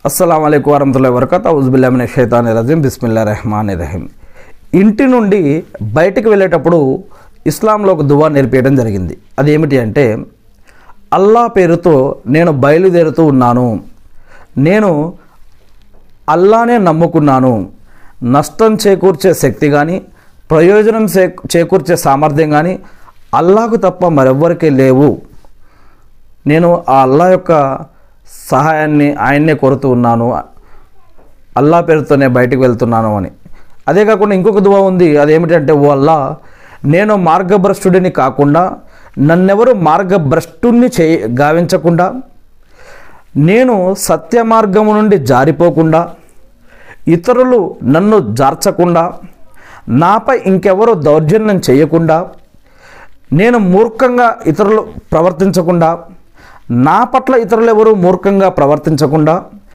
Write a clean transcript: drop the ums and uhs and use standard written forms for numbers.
అస్సలాము అలైకుం వరహ్మతుల్లాహి వబరకాతుహు ఔజుబిల్లాహి మినష్ షైతానిర్ రజీం బిస్మిల్లాహిర్ రహ్మానిర్ రహీం. ఇంటి నుండి బయటికి వెళ్ళేటప్పుడు ఇస్లాంలో ఒక దువా నేర్పించడం జరిగింది. అదేమిటి అంటే, అల్లా పేరుతో నేను బయలుదేరుతూ ఉన్నాను, నేను అల్లానే నమ్ముకున్నాను, నష్టం చేకూర్చే శక్తి కానీ ప్రయోజనం చేకూర్చే సామర్థ్యం కానీ అల్లాకు తప్ప మరెవ్వరికీ లేవు, నేను ఆ అల్లా యొక్క సహాయాన్ని ఆయన్నే కోరుతూ ఉన్నాను, అల్లా పేరుతోనే బయటికి వెళ్తున్నాను అని. అదే కాకుండా ఇంకొక దువా ఉంది. అదేమిటంటే, ఓ అల్లా, నేను మార్గభ్రష్టుడిని కాకుండా, నన్నెవరు మార్గభ్రష్టుణ్ణి గావించకుండా, నేను సత్య మార్గము నుండి జారిపోకుండా, ఇతరులు నన్ను జార్చకుండా, నాపై ఇంకెవరు దౌర్జన్యం చేయకుండా, నేను మూర్ఖంగా ఇతరులు ప్రవర్తించకుండా, నా పట్ల ఇతరులు ఎవరు మూర్ఖంగా ప్రవర్తించకుండా,